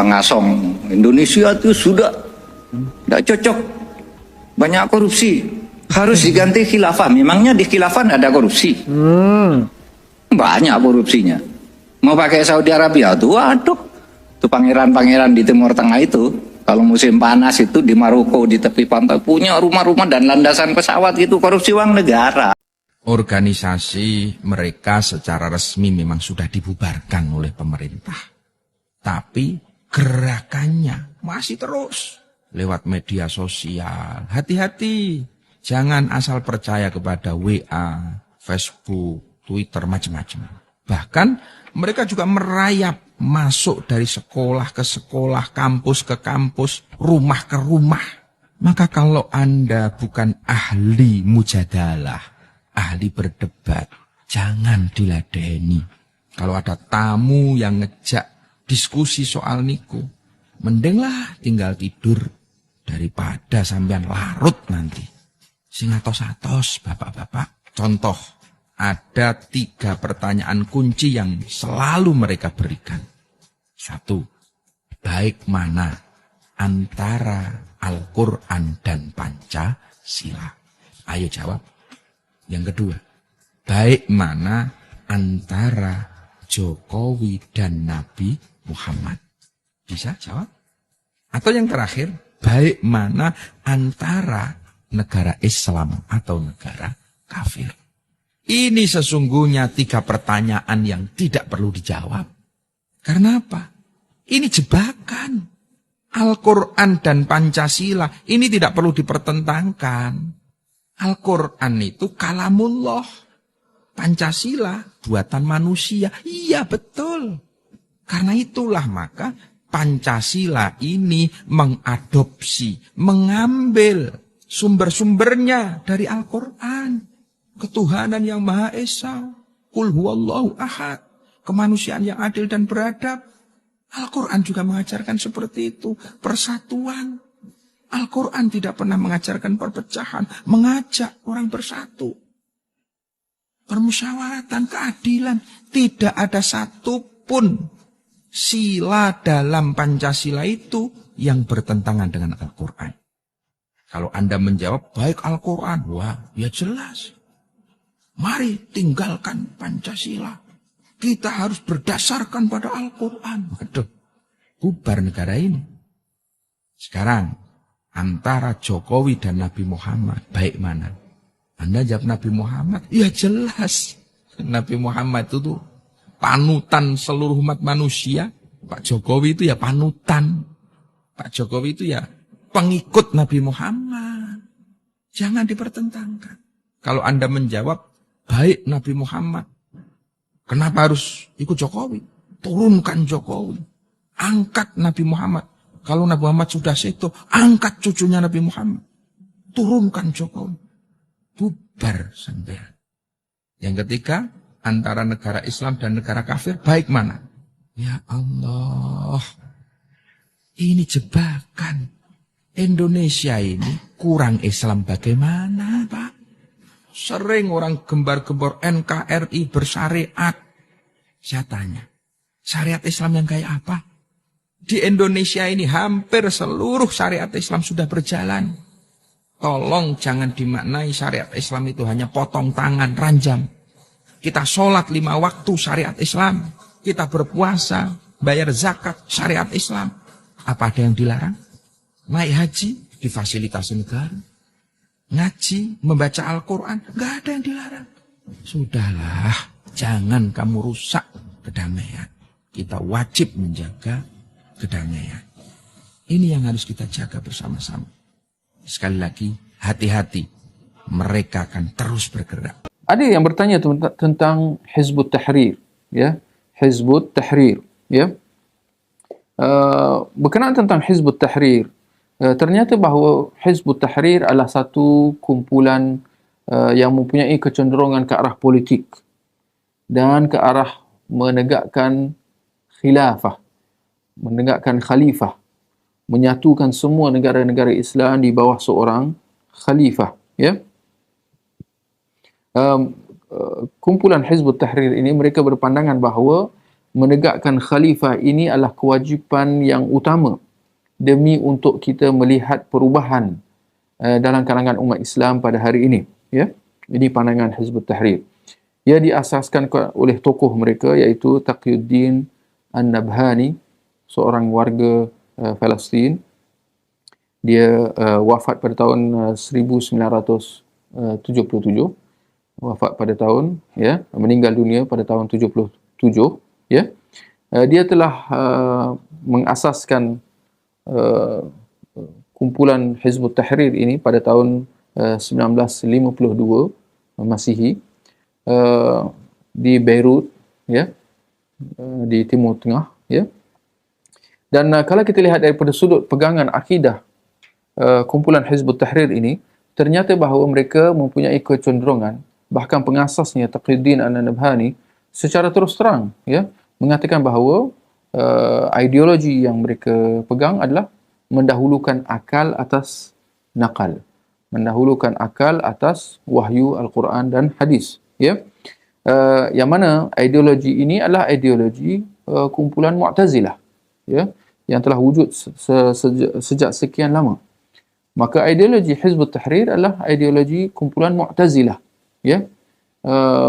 Pangasong, Indonesia itu sudah tidak cocok, banyak korupsi, harus diganti khilafah. Memangnya di khilafah ada korupsi? Banyak korupsinya. Mau pakai Saudi Arabia tuh, waduh, tuh pangeran-pangeran di Timur Tengah itu, kalau musim panas itu di Maroko di tepi pantai punya rumah-rumah dan landasan pesawat, itu korupsi uang negara. Organisasi mereka secara resmi memang sudah dibubarkan oleh pemerintah, tapi gerakannya masih terus lewat media sosial. Hati-hati, jangan asal percaya kepada WA, Facebook, Twitter, macam-macam. Bahkan mereka juga merayap masuk dari sekolah ke sekolah, kampus ke kampus, rumah ke rumah. Maka kalau Anda bukan ahli mujadalah, ahli berdebat, jangan diladeni. Kalau ada tamu yang ngejak diskusi soal niku, mendinglah tinggal tidur daripada sampean larut nanti. Sing atos-atos, bapak-bapak. Contoh, ada 3 pertanyaan kunci yang selalu mereka berikan. 1, baik mana antara Al-Quran dan Pancasila? Ayo jawab. Yang kedua, baik mana antara Jokowi dan Nabi Muhammad? Bisa jawab? Atau yang terakhir, baik mana antara negara Islam atau negara kafir? Ini sesungguhnya 3 pertanyaan yang tidak perlu dijawab. Karena apa? Ini jebakan. Al-Quran dan Pancasila ini tidak perlu dipertentangkan. Al-Quran itu kalamullah. Pancasila buatan manusia. Iya betul. Karena itulah maka Pancasila ini mengadopsi, mengambil sumber-sumbernya dari Al-Quran. Ketuhanan yang Maha Esa, Qul huwallahu ahad, kemanusiaan yang adil dan beradab. Al-Quran juga mengajarkan seperti itu, persatuan. Al-Quran tidak pernah mengajarkan perpecahan, mengajak orang bersatu. Permusyawaratan, keadilan, tidak ada satupun sila dalam Pancasila itu yang bertentangan dengan Al-Quran. Kalau Anda menjawab baik Al-Quran, wah ya jelas. Mari tinggalkan Pancasila. Kita harus berdasarkan pada Al-Quran. Waduh, bubar negara ini. Sekarang, antara Jokowi dan Nabi Muhammad, baik mana? Anda jawab Nabi Muhammad, ya jelas. Nabi Muhammad itu tuh panutan seluruh umat manusia. Pak Jokowi itu ya panutan. Pak Jokowi itu ya pengikut Nabi Muhammad. Jangan dipertentangkan. Kalau Anda menjawab, baik Nabi Muhammad, kenapa harus ikut Jokowi? Turunkan Jokowi. Angkat Nabi Muhammad. Kalau Nabi Muhammad sudah seto, angkat cucunya Nabi Muhammad. Turunkan Jokowi. Bubar sampean. Yang ketiga, antara negara Islam dan negara kafir, baik mana? Ya Allah, ini jebakan. Indonesia ini kurang Islam bagaimana, Pak? Sering orang gembar-gembor NKRI bersyariat. Saya tanya, syariat Islam yang kayak apa? Di Indonesia ini hampir seluruh syariat Islam sudah berjalan. Tolong jangan dimaknai syariat Islam itu hanya potong tangan, ranjam. Kita sholat 5 waktu syariat Islam. Kita berpuasa, bayar zakat syariat Islam. Apa ada yang dilarang? Naik haji difasilitasi negara. Ngaji, membaca Al-Quran, nggak ada yang dilarang. Sudahlah, jangan kamu rusak kedamaian. Kita wajib menjaga kedamaian. Ini yang harus kita jaga bersama-sama. Sekali lagi, hati-hati. Mereka akan terus bergerak. Ada yang bertanya tentang Hizbut Tahrir, ya, Hizbut Tahrir, ya. Berkenaan tentang Hizbut Tahrir, ternyata bahawa Hizbut Tahrir adalah satu kumpulan yang mempunyai kecenderungan ke arah politik dan ke arah menegakkan khilafah, menegakkan khalifah, menyatukan semua negara-negara Islam di bawah seorang khalifah, ya. Kumpulan Hizbut Tahrir ini mereka berpandangan bahawa menegakkan khalifah ini adalah kewajipan yang utama demi untuk kita melihat perubahan dalam kalangan umat Islam pada hari ini. Ya, ini pandangan Hizbut Tahrir. Ia diasaskan oleh tokoh mereka iaitu Taqiyuddin An-Nabhani, seorang warga Palestin. Dia wafat pada tahun 1977. Wafat pada tahun, ya, meninggal dunia pada tahun 77, ya. Dia telah mengasaskan kumpulan Hizbut Tahrir ini pada tahun 1952 Masihi, di Beirut, ya, di Timur Tengah, ya. Dan kalau kita lihat daripada sudut pegangan akidah kumpulan Hizbut Tahrir ini, ternyata bahawa mereka mempunyai kecenderungan, bahkan pengasasnya Taqiyuddin An-Nabhani secara terus terang, ya, mengatakan bahawa ideologi yang mereka pegang adalah mendahulukan akal atas nakal, mendahulukan akal atas wahyu Al-Quran dan hadis, ya. Yang mana ideologi ini adalah ideologi kumpulan Mu'tazilah, ya, yang telah wujud sejak sekian lama. Maka ideologi Hizbut Tahrir adalah ideologi kumpulan Mu'tazilah, ya.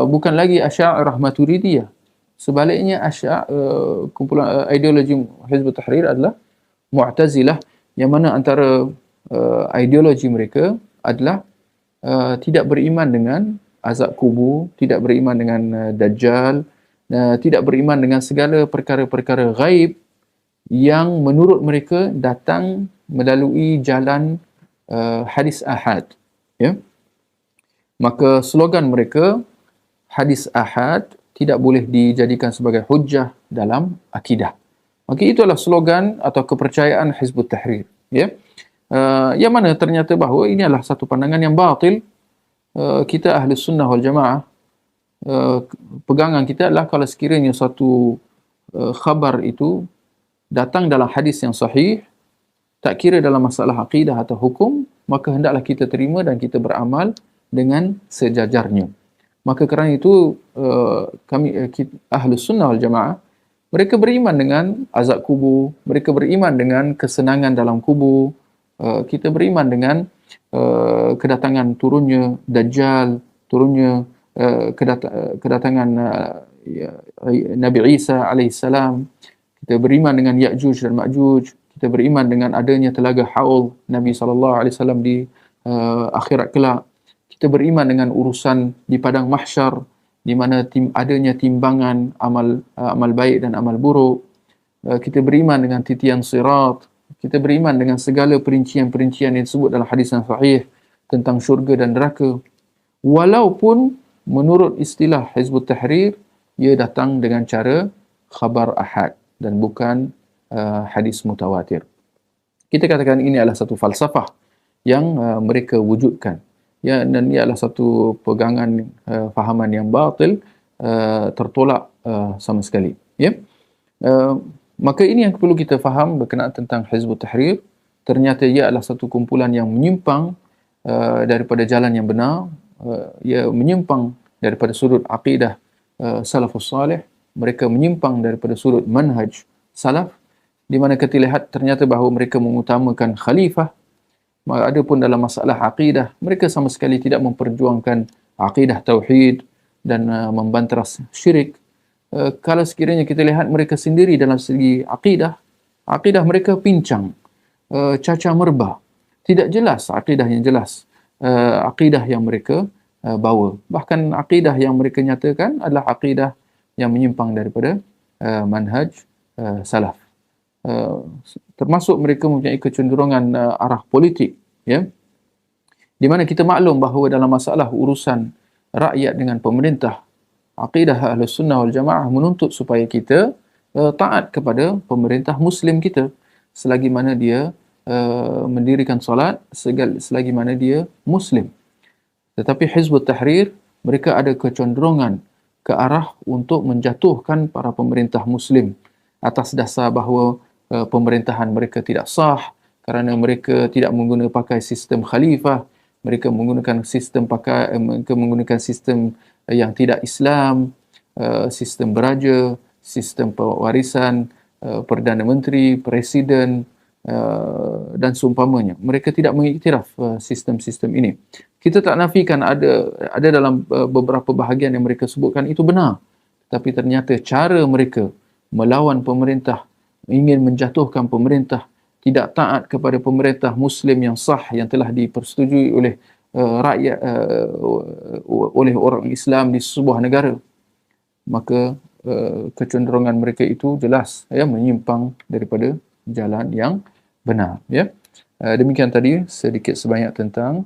Bukan lagi Asy'ariyah Maturidiyah. Sebaliknya kumpulan ideologi Hizbut Tahrir adalah Mu'tazilah, yang mana antara ideologi mereka adalah tidak beriman dengan azab kubur, tidak beriman dengan Dajjal, tidak beriman dengan segala perkara-perkara ghaib yang menurut mereka datang melalui jalan hadis ahad, ya. Maka slogan mereka, hadis ahad tidak boleh dijadikan sebagai hujjah dalam akidah. Maka itu adalah slogan atau kepercayaan Hizbut Tahrir, ya. Yang mana ternyata bahawa ini adalah satu pandangan yang batil. Kita ahli sunnah wal jamaah, pegangan kita adalah kalau sekiranya satu khabar itu datang dalam hadis yang sahih, tak kira dalam masalah akidah atau hukum, maka hendaklah kita terima dan kita beramal dengan sejajarnya. Maka kerana itu ahli sunnah wal jamaah, mereka beriman dengan azab kubur, mereka beriman dengan kesenangan dalam kubur, kita beriman dengan kedatangan turunnya Dajjal, turunnya kedatangan Nabi Isa alaihissalam. Kita beriman dengan Ya'juj dan Ma'juj. Kita beriman dengan adanya telaga Haul Nabi SAW di akhirat kelak. Kita beriman dengan urusan di padang mahsyar, di mana adanya timbangan amal baik dan amal buruk. Kita beriman dengan titian sirat. Kita beriman dengan segala perincian-perincian yang disebut dalam hadis yang sahih tentang syurga dan neraka. Walaupun menurut istilah Hizbut Tahrir, ia datang dengan cara khabar ahad dan bukan hadis mutawatir. Kita katakan ini adalah satu falsafah yang mereka wujudkan. Ya, dan ia adalah satu pegangan fahaman yang batil, tertolak sama sekali. Ya. Maka ini yang perlu kita faham berkenaan tentang Hizbut Tahrir. Ternyata ia adalah satu kumpulan yang menyimpang daripada jalan yang benar. Ia menyimpang daripada sudut akidah salafus salih. Mereka menyimpang daripada sudut manhaj salaf, di mana kita lihat ternyata bahawa mereka mengutamakan khalifah. Adapun dalam masalah akidah, mereka sama sekali tidak memperjuangkan akidah tauhid dan membanteras syirik. Kalau sekiranya kita lihat mereka sendiri dalam segi akidah mereka pincang, cacah merbah. Tidak jelas akidah yang jelas, akidah yang mereka bawa. Bahkan akidah yang mereka nyatakan adalah akidah yang menyimpang daripada manhaj salaf. Termasuk mereka mempunyai kecenderungan arah politik, ya. Di mana kita maklum bahawa dalam masalah urusan rakyat dengan pemerintah, akidah Ahlus Sunnah wal Jamaah menuntut supaya kita taat kepada pemerintah muslim kita selagi mana dia mendirikan solat, selagi mana dia muslim. Tetapi Hizbut Tahrir, mereka ada kecenderungan ke arah untuk menjatuhkan para pemerintah muslim atas dasar bahawa pemerintahan mereka tidak sah kerana mereka tidak pakai sistem khalifah, mereka menggunakan sistem yang tidak Islam, sistem beraja, sistem pewarisan, Perdana Menteri, Presiden, dan seumpamanya. Mereka tidak mengiktiraf sistem-sistem ini. Kita tak nafikan ada dalam beberapa bahagian yang mereka sebutkan itu benar. Tapi ternyata cara mereka melawan pemerintah, ingin menjatuhkan pemerintah, tidak taat kepada pemerintah Muslim yang sah yang telah dipersetujui oleh rakyat, oleh orang Islam di sebuah negara, maka kecenderungan mereka itu jelas menyimpang daripada jalan yang benar. Demikian tadi sedikit sebanyak tentang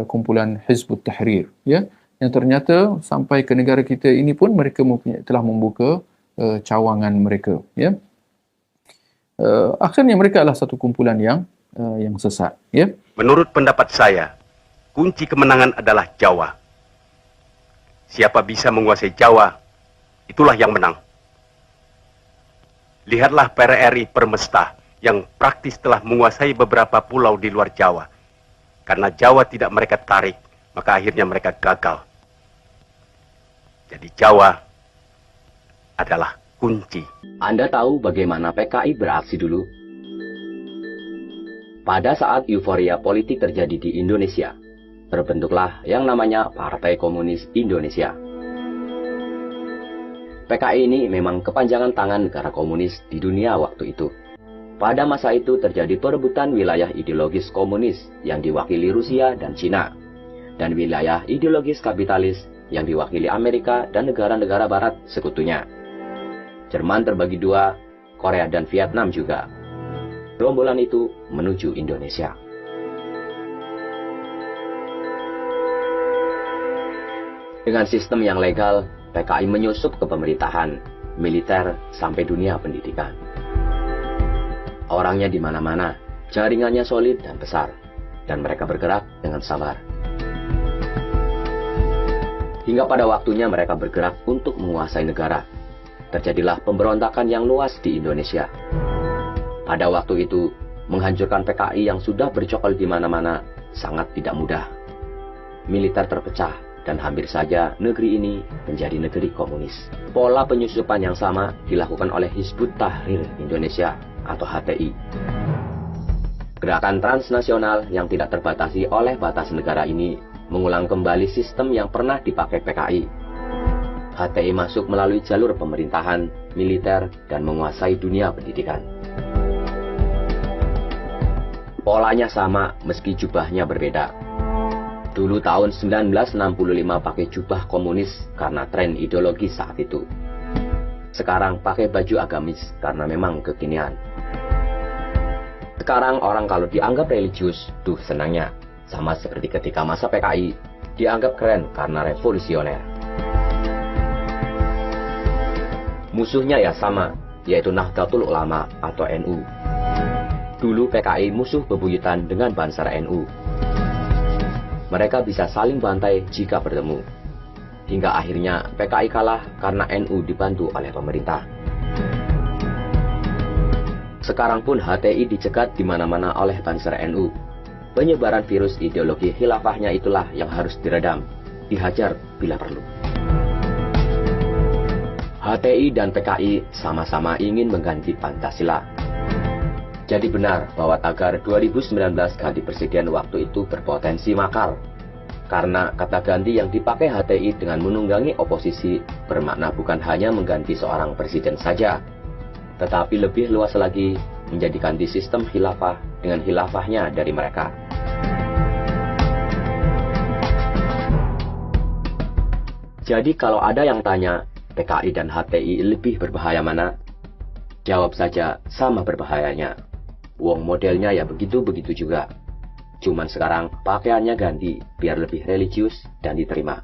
kumpulan Hizbut Tahrir. Yang ternyata sampai ke negara kita ini pun mereka telah membuka cawangan mereka. Akhirnya mereka adalah satu kumpulan yang sesat. Menurut pendapat saya, kunci kemenangan adalah Jawa. Siapa bisa menguasai Jawa, itulah yang menang. Lihatlah PRRI Permesta yang praktis telah menguasai beberapa pulau di luar Jawa. Karena Jawa tidak mereka tarik, maka akhirnya mereka gagal. Jadi Jawa adalah kunci. Anda tahu bagaimana PKI beraksi dulu? Pada saat euforia politik terjadi di Indonesia, terbentuklah yang namanya Partai Komunis Indonesia. PKI ini memang kepanjangan tangan negara komunis di dunia waktu itu. Pada masa itu terjadi perebutan wilayah ideologis komunis yang diwakili Rusia dan Cina, dan wilayah ideologis kapitalis yang diwakili Amerika dan negara-negara barat sekutunya. Jerman terbagi dua, Korea dan Vietnam juga. Gerombolan itu menuju Indonesia. Dengan sistem yang legal, PKI menyusup ke pemerintahan, militer, sampai dunia pendidikan. Orangnya di mana-mana, jaringannya solid dan besar, dan mereka bergerak dengan sabar. Hingga pada waktunya mereka bergerak untuk menguasai negara. Terjadilah pemberontakan yang luas di Indonesia. Pada waktu itu, menghancurkan PKI yang sudah bercokol di mana-mana sangat tidak mudah. Militer terpecah, dan hampir saja negeri ini menjadi negeri komunis. Pola penyusupan yang sama dilakukan oleh Hizbut Tahrir Indonesia atau HTI. Gerakan transnasional yang tidak terbatasi oleh batas negara ini mengulang kembali sistem yang pernah dipakai PKI. HTI masuk melalui jalur pemerintahan, militer, dan menguasai dunia pendidikan. Polanya sama meski jubahnya berbeda. Dulu tahun 1965 pakai jubah komunis karena tren ideologi saat itu. Sekarang pakai baju agamis karena memang kekinian. Sekarang orang kalau dianggap religius, senangnya. Sama seperti ketika masa PKI, dianggap keren karena revolusioner. Musuhnya ya sama, yaitu Nahdlatul Ulama atau NU. Dulu PKI musuh bebuyutan dengan Banser NU. Mereka bisa saling bantai jika bertemu. Hingga akhirnya PKI kalah karena NU dibantu oleh pemerintah. Sekarang pun HTI dicegat di mana-mana oleh Banser NU. Penyebaran virus ideologi khilafahnya itulah yang harus diredam, dihajar bila perlu. HTI dan PKI sama-sama ingin mengganti Pancasila. Jadi benar bahwa tagar 2019 ganti presiden waktu itu berpotensi makar. Karena kata ganti yang dipakai HTI dengan menunggangi oposisi bermakna bukan hanya mengganti seorang presiden saja, tetapi lebih luas lagi menjadi ganti sistem khilafah dengan khilafahnya dari mereka. Jadi kalau ada yang tanya, PKI dan HTI lebih berbahaya mana? Jawab saja, sama berbahayanya. Wong modelnya ya begitu-begitu juga. Cuman sekarang pakaiannya ganti biar lebih religius dan diterima.